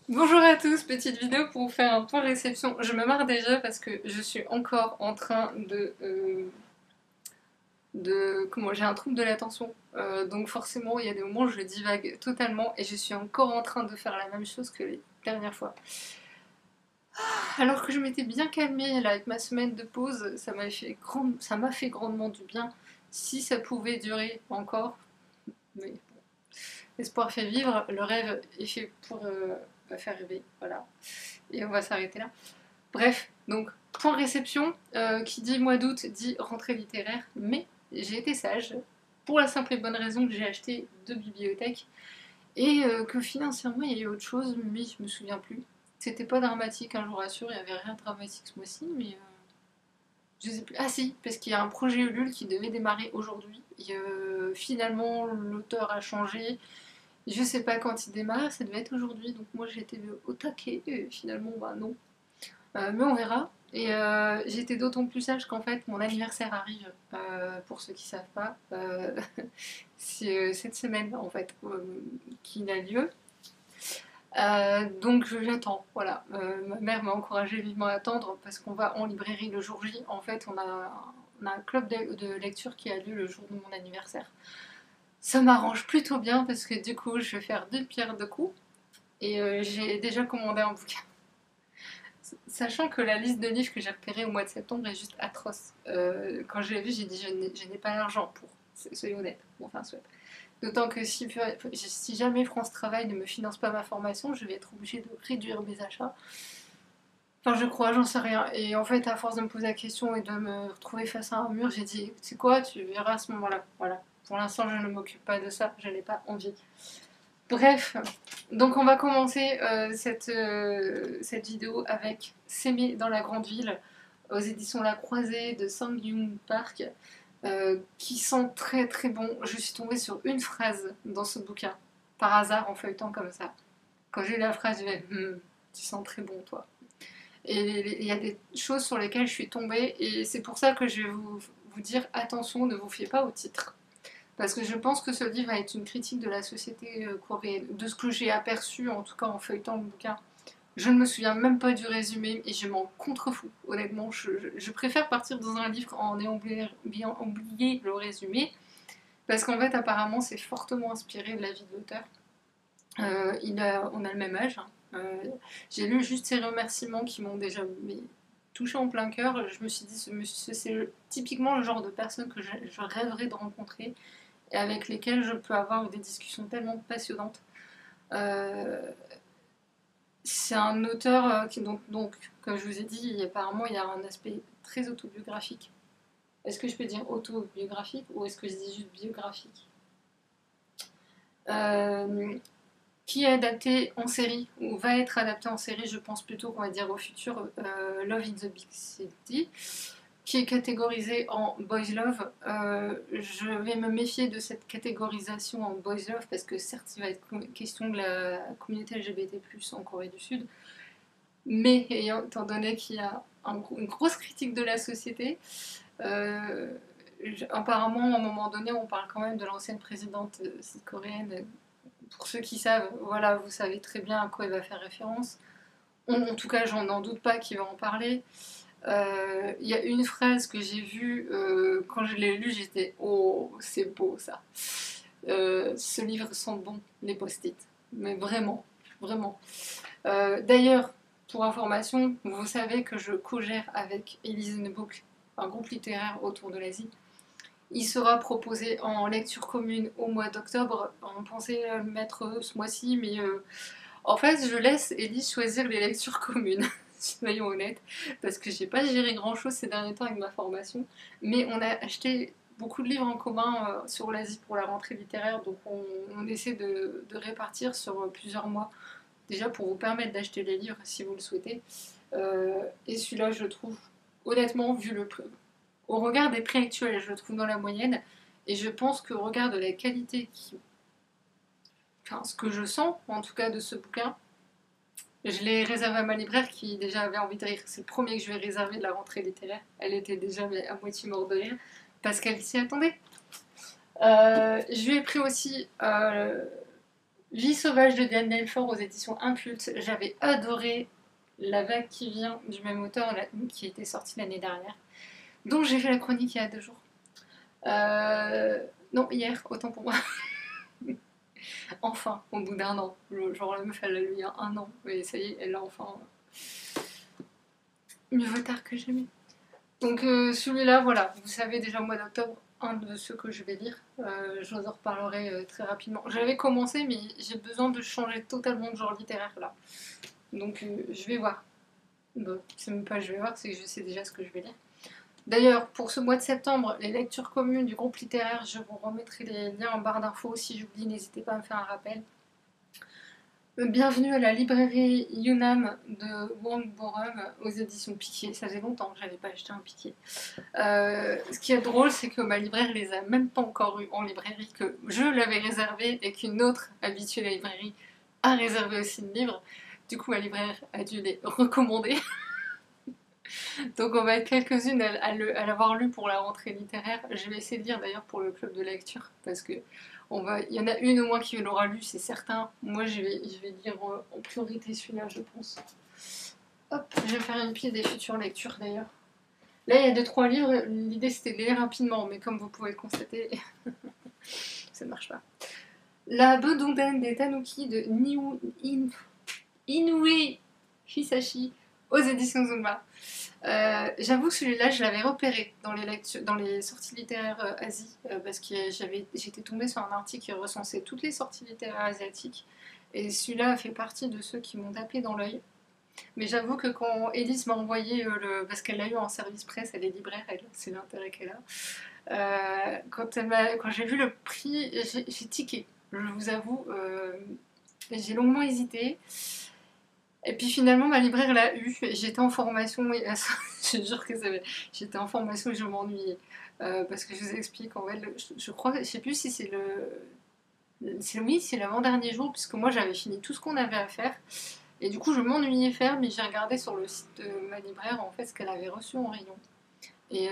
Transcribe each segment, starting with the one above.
Bonjour à tous, petite vidéo pour vous faire un point réception. Je me marre déjà parce que je suis encore en train comment j'ai un trouble de l'attention. Donc forcément, il y a des moments où je divague totalement et je suis encore en train de faire la même chose que les dernières fois. Alors que je m'étais bien calmée là avec ma semaine de pause, ça m'a fait grandement du bien. Si ça pouvait durer encore, mais bon, l'espoir fait vivre, le rêve est fait pour faire rêver, voilà. Et on va s'arrêter là. Bref, donc point réception, qui dit mois d'août dit rentrée littéraire, mais j'ai été sage pour la simple et bonne raison que j'ai acheté 2 bibliothèques et que financièrement il y a eu autre chose, mais je me souviens plus. C'était pas dramatique, hein, je vous rassure, il y avait rien de dramatique ce mois-ci, mais je sais plus. Ah si, parce qu'il y a un projet Ulule qui devait démarrer aujourd'hui. Et finalement, l'auteur a changé. Je sais pas quand il démarre, ça devait être aujourd'hui, donc moi j'étais au taquet, et finalement, bah non. Mais on verra. Et j'étais d'autant plus sage qu'en fait mon anniversaire arrive, pour ceux qui savent pas, c'est cette semaine en fait qui a lieu. Donc j'attends, voilà. Ma mère m'a encouragé vivement à attendre parce qu'on va en librairie le jour J. En fait, on a un club de lecture qui a lieu le jour de mon anniversaire. Ça m'arrange plutôt bien parce que du coup, je vais faire deux pierres deux coups et j'ai déjà commandé un bouquin. Sachant que la liste de livres que j'ai repérée au mois de septembre est juste atroce. Quand je l'ai vue, j'ai dit je n'ai pas l'argent pour. Soyons honnêtes. Bon, enfin, soit. D'autant que si jamais France Travail ne me finance pas ma formation, je vais être obligée de réduire mes achats. Enfin, je crois, j'en sais rien. Et en fait, à force de me poser la question et de me retrouver face à un mur, j'ai dit, c'est quoi, tu verras à ce moment-là. Voilà. Pour l'instant, je ne m'occupe pas de ça, je n'ai pas envie. Bref, donc on va commencer cette vidéo avec S'aimer dans la grande ville aux éditions La Croisée de Sang-Young Park, qui sont très très bons. Je suis tombée sur une phrase dans ce bouquin, par hasard en feuilletant comme ça. Quand j'ai lu la phrase, je vais tu sens très bon toi. Et il y a des choses sur lesquelles je suis tombée et c'est pour ça que je vais vous dire attention, ne vous fiez pas au titre. Parce que je pense que ce livre va être une critique de la société coréenne, de ce que j'ai aperçu en tout cas en feuilletant le bouquin. Je ne me souviens même pas du résumé et je m'en contrefous. Honnêtement, je préfère partir dans un livre en ayant bien oublié le résumé parce qu'en fait apparemment c'est fortement inspiré de la vie de l'auteur. On a le même âge, hein. J'ai lu juste ses remerciements qui m'ont déjà touché en plein cœur. Je me suis dit, c'est typiquement le genre de personne que je rêverais de rencontrer et avec lesquelles je peux avoir des discussions tellement passionnantes. Euh, c'est un auteur donc, comme je vous ai dit, apparemment il y a un aspect très autobiographique. Est-ce que je peux dire autobiographique ou est-ce que je dis juste biographique? euh, qui est adapté en série, ou va être adapté en série, je pense plutôt qu'on va dire au futur, Love in the Big City, qui est catégorisé en Boys Love. Je vais me méfier de cette catégorisation en Boys Love parce que certes, il va être question de la communauté LGBT+ en Corée du Sud, mais étant donné qu'il y a une grosse critique de la société, euh, apparemment, à un moment donné, on parle quand même de l'ancienne présidente sud-coréenne. Pour ceux qui savent, voilà, vous savez très bien à quoi il va faire référence. En tout cas, j'en n'en doute pas qu'il va en parler. Il y a une phrase que j'ai vue quand je l'ai lue, j'étais oh, c'est beau ça. Ce livre sent bon, les post-it. Mais vraiment, vraiment. D'ailleurs, pour information, vous savez que je co-gère avec Elise Book un groupe littéraire autour de l'Asie. Il sera proposé en lecture commune au mois d'octobre. On pensait le mettre ce mois-ci, mais en fait, je laisse Elise choisir les lectures communes, soyons honnêtes, parce que j'ai pas géré grand-chose ces derniers temps avec ma formation. Mais on a acheté beaucoup de livres en commun sur l'Asie pour la rentrée littéraire, donc on essaie de répartir sur plusieurs mois, déjà pour vous permettre d'acheter les livres si vous le souhaitez. Et celui-là, je trouve, honnêtement, vu le prix, au regard des prix actuels, je le trouve dans la moyenne. Et je pense qu'au regard de la qualité, enfin, ce que je sens, en tout cas, de ce bouquin, je l'ai réservé à ma libraire qui déjà avait envie de rire. C'est le premier que je vais réserver de la rentrée littéraire. Elle était déjà à moitié morte de rire parce qu'elle s'y attendait. Je lui ai pris aussi Vie sauvage de Diane Delfort aux éditions Impulse. J'avais adoré La vague qui vient du même auteur qui était sorti l'année dernière, dont j'ai fait la chronique il y a 2 jours. Non, hier, autant pour moi. Enfin, au bout d'1 an. Genre la meuf, elle l'a lu il y a 1 an. Et ça y est, elle l'a enfin. Mieux vaut tard que jamais. Donc celui-là, voilà, vous savez déjà au mois d'octobre, un de ceux que je vais lire. Je vous en reparlerai très rapidement. J'avais commencé, mais j'ai besoin de changer totalement de genre littéraire là. Donc je vais voir. Bon, c'est même pas je vais voir, c'est que je sais déjà ce que je vais lire. D'ailleurs, pour ce mois de septembre, les lectures communes du groupe littéraire, je vous remettrai les liens en barre d'infos. Si j'oublie, n'hésitez pas à me faire un rappel. Bienvenue à la librairie Yunam de Wang Borum aux éditions Piquet. Ça faisait longtemps que j'avais pas acheté un Piquet. Ce qui est drôle, c'est que ma libraire les a même pas encore eu en librairie, que je l'avais réservé et qu'une autre habituée de la librairie a réservé aussi le livre. Du coup, ma libraire a dû les recommander. Donc on va être quelques-unes à l'avoir lu pour la rentrée littéraire. Je vais essayer de lire d'ailleurs pour le club de lecture, parce que il y en a une au moins qui l'aura lu, c'est certain. Moi je vais lire en priorité celui-là, je pense. Hop, je vais faire une pile des futures lectures d'ailleurs. Là il y a 2-3 livres, l'idée c'était de les lire rapidement, mais comme vous pouvez le constater, ça ne marche pas. La Bedoudaine des Tanuki de Inoue Hisashi aux éditions Zumba. J'avoue que celui-là, je l'avais repéré dans les sorties littéraires Asie, parce que j'étais tombée sur un article qui recensait toutes les sorties littéraires asiatiques, et celui-là fait partie de ceux qui m'ont tapé dans l'œil. Mais j'avoue que quand Elise m'a envoyé parce qu'elle l'a eu en service presse, elle est libraire, c'est l'intérêt qu'elle a. Quand j'ai vu le prix, j'ai tiqué. Je vous avoue, j'ai longuement hésité. Et puis finalement, ma libraire l'a eu. J'étais en formation, et je jure que j'étais en formation et je m'ennuyais. Parce que je vous explique, en fait, je crois, je sais plus si c'est oui, c'est l'avant-dernier jour, puisque moi j'avais fini tout ce qu'on avait à faire. Et du coup, je m'ennuyais faire, mais j'ai regardé sur le site de ma libraire, en fait, ce qu'elle avait reçu en rayon. Et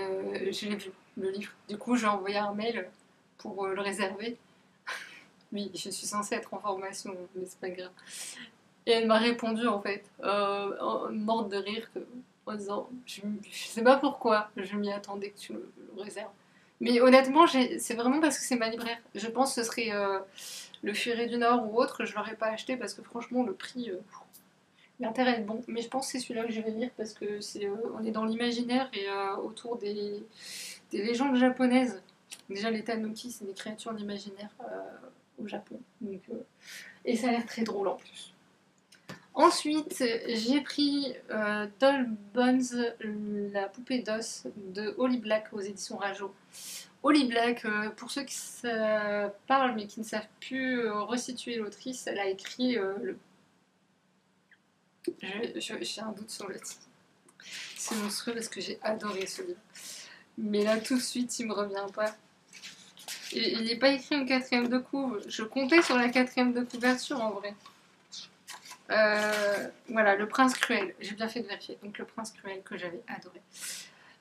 je l'ai vu, le livre. Du coup, j'ai envoyé un mail pour le réserver. Oui, je suis censée être en formation, mais c'est pas grave. Et elle m'a répondu en fait, morte de rire, en disant je sais pas pourquoi, je m'y attendais que tu le réserves. Mais honnêtement, c'est vraiment parce que c'est ma libraire. Je pense que ce serait le Furet du Nord ou autre, je l'aurais pas acheté parce que franchement, le prix, l'intérêt est bon. Mais je pense que c'est celui-là que je vais lire parce que on est dans l'imaginaire et autour des légendes japonaises. Déjà, les tanuki, c'est des créatures d'imaginaire au Japon. Donc, et ça a l'air très drôle en plus. Ensuite, j'ai pris Doll Bones, la poupée d'os de Holly Black aux éditions Rajo. Holly Black, pour ceux qui parlent mais qui ne savent plus resituer l'autrice, elle a écrit j'ai un doute sur le titre. C'est monstrueux parce que j'ai adoré ce livre. Mais là, tout de suite, il me revient pas. Il n'est pas écrit en 4ème de couve. Je comptais sur la 4ème de couverture en vrai. Voilà, Le Prince Cruel. J'ai bien fait de vérifier. Donc, Le Prince Cruel que j'avais adoré.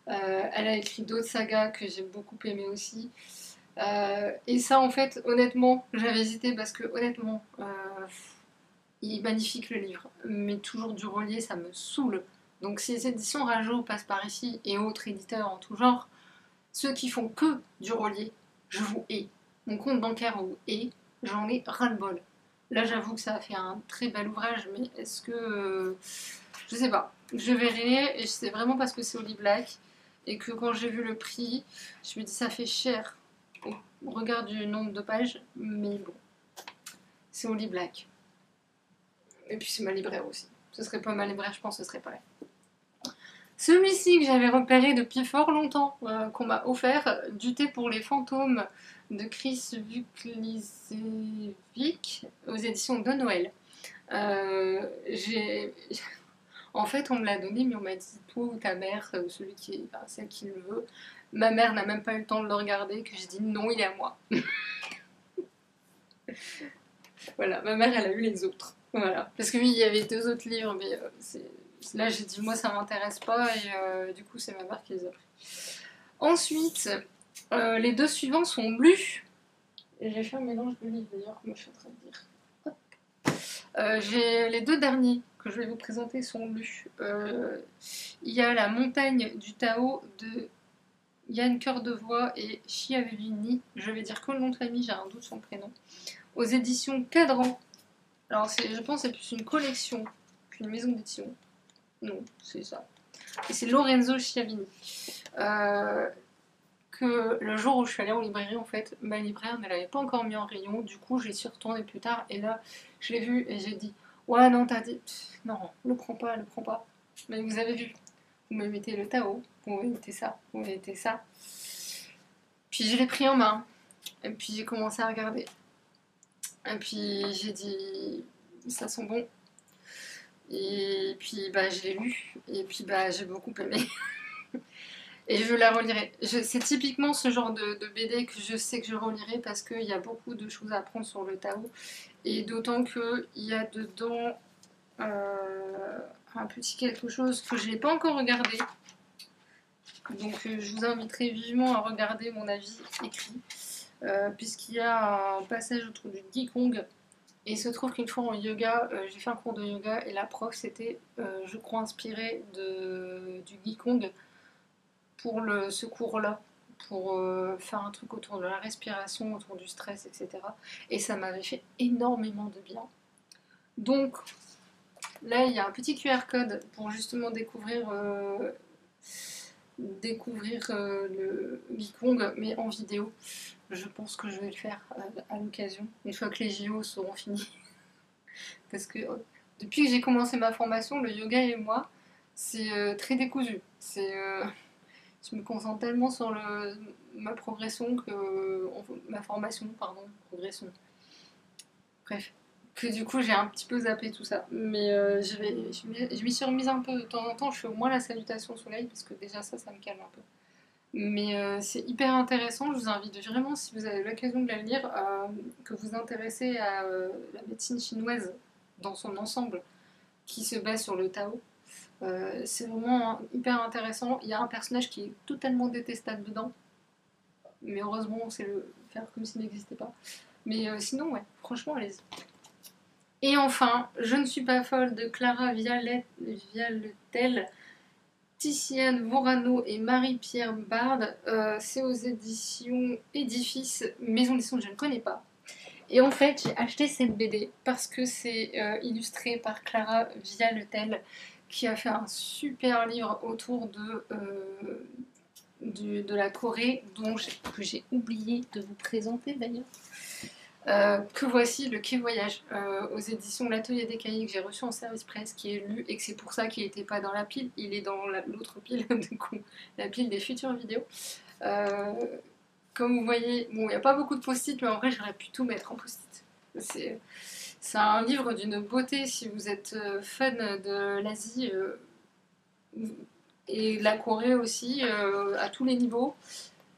Elle a écrit d'autres sagas que j'ai beaucoup aimé aussi. Et ça, en fait, honnêtement, j'avais hésité parce que, honnêtement, il est magnifique le livre. Mais toujours du relié, ça me saoule. Donc, si les éditions Rajo passent par ici et autres éditeurs en tout genre, ceux qui font que du relié, je vous hais. Mon compte bancaire vous hait. J'en ai ras-le-bol. Là, j'avoue que ça a fait un très bel ouvrage, mais est-ce que. Je sais pas. Je verrai, et c'est vraiment parce que c'est Holly Black, et que quand j'ai vu le prix, je me dis ça fait cher au regard du nombre de pages, mais bon. C'est Holly Black. Et puis c'est ma libraire aussi. Ce serait pas ma libraire, je pense que ce serait pareil. Celui-ci que j'avais repéré depuis fort longtemps, qu'on m'a offert, du thé pour les fantômes de Chris Vuklicevic aux éditions de Noël. En fait, on me l'a donné, mais on m'a dit toi ou ta mère, celle qui le veut. Ma mère n'a même pas eu le temps de le regarder, que j'ai dit non, il est à moi. Voilà, ma mère, elle a eu les autres. Voilà. Parce que oui, il y avait 2 autres livres, mais là j'ai dit moi ça m'intéresse pas, et du coup c'est ma mère qui les a pris. Ensuite, les 2 suivants sont lus. Et j'ai fait un mélange de livres d'ailleurs, comme je suis en train de dire. Hop. Les deux derniers que je vais vous présenter sont lus. Il y a La montagne du Tao de Yann Cœur de Voix et Chiavini. Je vais dire que le nom de famille, j'ai un doute sur le prénom. Aux éditions Cadran. Alors, je pense que c'est plus une collection qu'une maison d'édition. Non, c'est ça. Et c'est Lorenzo Chiavini. Que le jour où je suis allée en librairie, en fait, ma libraire ne l'avait pas encore mis en rayon. Du coup, j'y suis retournée plus tard et là, je l'ai vu et j'ai dit ouais, non, t'as dit. Non, le prends pas, le prends pas. Mais vous avez vu, vous me mettez le Tao, vous me mettez ça, vous me mettez ça. Puis je l'ai pris en main et puis j'ai commencé à regarder. Et puis j'ai dit ça sent bon. Et puis bah, je l'ai lu et puis bah, j'ai beaucoup aimé. Et je la relirai. C'est typiquement ce genre de BD que je sais que je relirai parce qu'il y a beaucoup de choses à apprendre sur le Tao. Et d'autant qu'il y a dedans un petit quelque chose que je n'ai pas encore regardé. Donc je vous inviterai vivement à regarder mon avis écrit. Puisqu'il y a un passage autour du Qigong. Et il se trouve qu'une fois en yoga, j'ai fait un cours de yoga et la prof s'était, je crois, inspirée du Qigong pour ce cours-là, pour faire un truc autour de la respiration, autour du stress, etc. Et ça m'avait fait énormément de bien. Donc là, il y a un petit QR code pour justement découvrir le Qigong, mais en vidéo. Je pense que je vais le faire à l'occasion, une fois que les JO seront finis. Parce que depuis que j'ai commencé ma formation, le yoga et moi, c'est très décousu. Je me concentre tellement sur ma progression ma formation, pardon, progression. Bref, que du coup j'ai un petit peu zappé tout ça. Mais je m'y suis remise un peu de temps en temps. Je fais au moins la salutation au soleil parce que déjà ça me calme un peu. Mais c'est hyper intéressant. Je vous invite vraiment, si vous avez l'occasion de la lire, que vous vous intéressez à la médecine chinoise dans son ensemble, qui se base sur le Tao. C'est vraiment hyper intéressant. Il y a un personnage qui est totalement détestable dedans, mais heureusement on sait le faire comme s'il n'existait pas. Mais sinon, ouais, franchement, allez-y. Et enfin, Je ne suis pas folle de Clara Vialetel, Ticiane Vorano et Marie-Pierre Bard. C'est aux éditions Édifice, maison d'édition que je ne connais pas. Et en fait, j'ai acheté cette BD parce que c'est illustré par Clara Vialetel, qui a fait un super livre autour de la Corée, que j'ai oublié de vous présenter d'ailleurs. Que voici Le Quai Voyage aux éditions L'Atelier des Cahiers, que j'ai reçu en service presse, qui est lu et que c'est pour ça qu'il n'était pas dans la pile, il est dans l'autre pile, du coup, la pile des futures vidéos. Comme vous voyez, bon, il n'y a pas beaucoup de post-it, mais en vrai, j'aurais pu tout mettre en post-it. C'est un livre d'une beauté si vous êtes fan de l'Asie et de la Corée aussi, à tous les niveaux.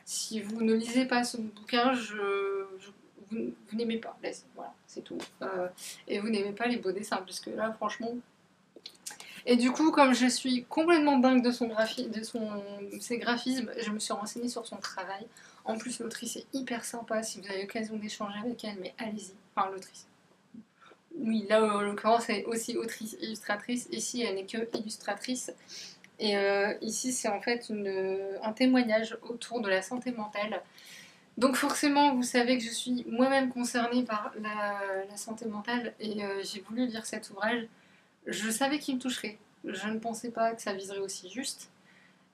Si vous ne lisez pas ce bouquin, vous n'aimez pas l'Asie, voilà, c'est tout. Et vous n'aimez pas les beaux dessins, puisque là, franchement... Et du coup, comme je suis complètement dingue de ses graphismes, je me suis renseignée sur son travail. En plus, l'autrice est hyper sympa, si vous avez l'occasion d'échanger avec elle, mais allez-y. Enfin, l'autrice. Oui, là, en l'occurrence, elle est aussi autrice, illustratrice. Ici, elle n'est que illustratrice. Et ici, c'est en fait un témoignage autour de la santé mentale. Donc forcément, vous savez que je suis moi-même concernée par la santé mentale et j'ai voulu lire cet ouvrage. Je savais qu'il me toucherait. Je ne pensais pas que ça viserait aussi juste.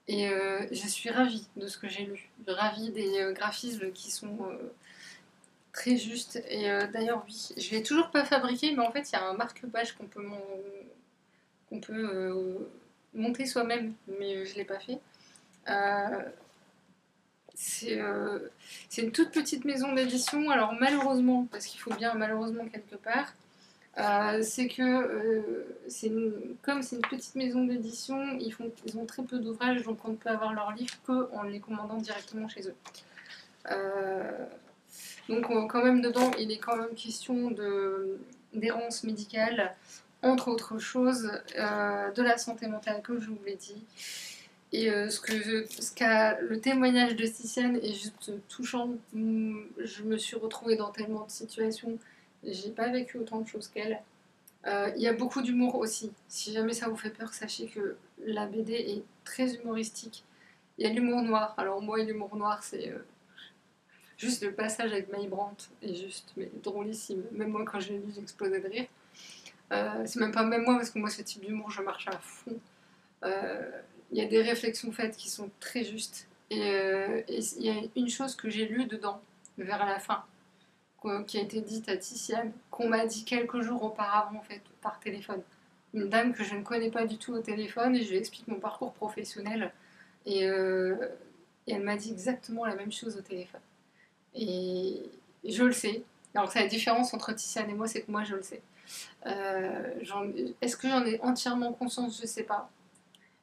Et je suis ravie de ce que j'ai lu. Ravie des graphismes qui sont très justes. Et d'ailleurs, oui, je ne l'ai toujours pas fabriqué, mais en fait, il y a un marque-page qu'on peut monter soi-même, mais je ne l'ai pas fait. C'est une toute petite maison d'édition. Alors malheureusement, parce qu'il faut bien malheureusement quelque part, c'est que comme c'est une petite maison d'édition, ils ont très peu d'ouvrages, donc on ne peut avoir leurs livres qu'en les commandant directement chez eux. Donc quand même dedans, il est quand même question d'errance médicale, entre autres choses, de la santé mentale, comme je vous l'ai dit. Et le témoignage de Ticiane est juste touchant. Je me suis retrouvée dans tellement de situations. J'ai pas vécu autant de choses qu'elle. Il y a beaucoup d'humour aussi. Si jamais ça vous fait peur, sachez que la BD est très humoristique. Il y a l'humour noir. Alors moi, l'humour noir, c'est juste le passage avec May Brandt est juste mais drôlissime. Même moi, quand je l'ai lu, j'ai explosé de rire. C'est même pas même moi, parce que moi, ce type d'humour, je marche à fond. Euh, Il y a des réflexions faites qui sont très justes. Et il y a une chose que j'ai lue dedans, vers la fin, qui a été dite à Titiane, qu'on m'a dit quelques jours auparavant, en fait, par téléphone. Une dame que je ne connais pas du tout au téléphone, et je lui explique mon parcours professionnel. Et, euh, et elle m'a dit exactement la même chose au téléphone. Et je le sais. Alors, c'est la différence entre Titiane et moi, c'est que moi, je le sais. Est-ce que j'en ai entièrement conscience? Je sais pas.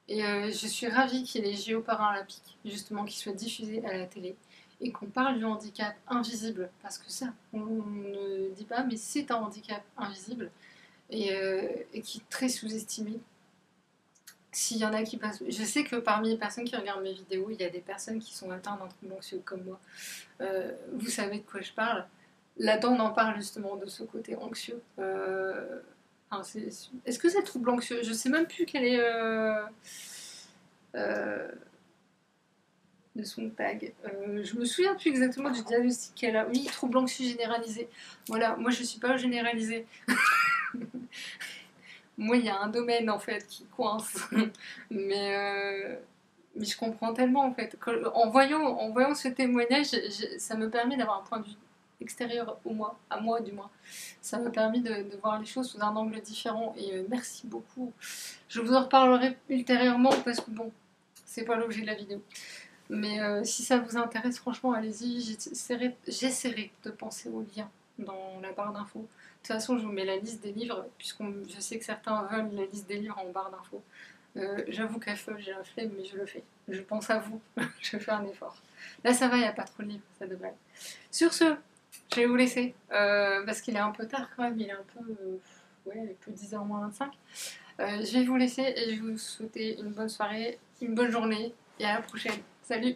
Et je suis ravie qu'il y ait les JO paralympiques, justement, qui soient diffusés à la télé et qu'on parle du handicap invisible, parce que ça, on ne dit pas, mais c'est un handicap invisible et qui est très sous-estimé. S'il y en a qui passent. Je sais que parmi les personnes qui regardent mes vidéos, il y a des personnes qui sont atteintes d'un trouble anxieux comme moi. Vous savez de quoi je parle. Là-dedans, on en parle justement de ce côté anxieux. Enfin, est-ce que c'est trouble anxieux? Je sais même plus quel est euh, de son tag. Je me souviens plus exactement du diagnostic qu'elle a. Oui, trouble anxieux généralisé. Voilà, moi je suis pas généralisée. Moi, il y a un domaine en fait qui coince. mais, euh, mais je comprends tellement en fait. En voyant ce témoignage, ça me permet d'avoir un point de vue extérieur au moi, à moi du moins. Ça m'a permis de voir les choses sous un angle différent et merci beaucoup. Je vous en reparlerai ultérieurement parce que bon, c'est pas l'objet de la vidéo. Mais si ça vous intéresse, franchement, allez-y. J'essaierai de penser aux liens dans la barre d'infos. De toute façon, je vous mets la liste des livres, puisque je sais que certains veulent la liste des livres en barre d'infos. J'avoue qu'à feu, j'ai la flemme, mais je le fais. Je pense à vous, je fais un effort. Là, ça va, il n'y a pas trop de livres, ça devrait. Sur ce, je vais vous laisser, parce qu'il est un peu tard quand même, il est un peu... ouais, il est plus 10h moins 25. Je vais vous laisser et je vais vous souhaiter une bonne soirée, une bonne journée, et à la prochaine. Salut!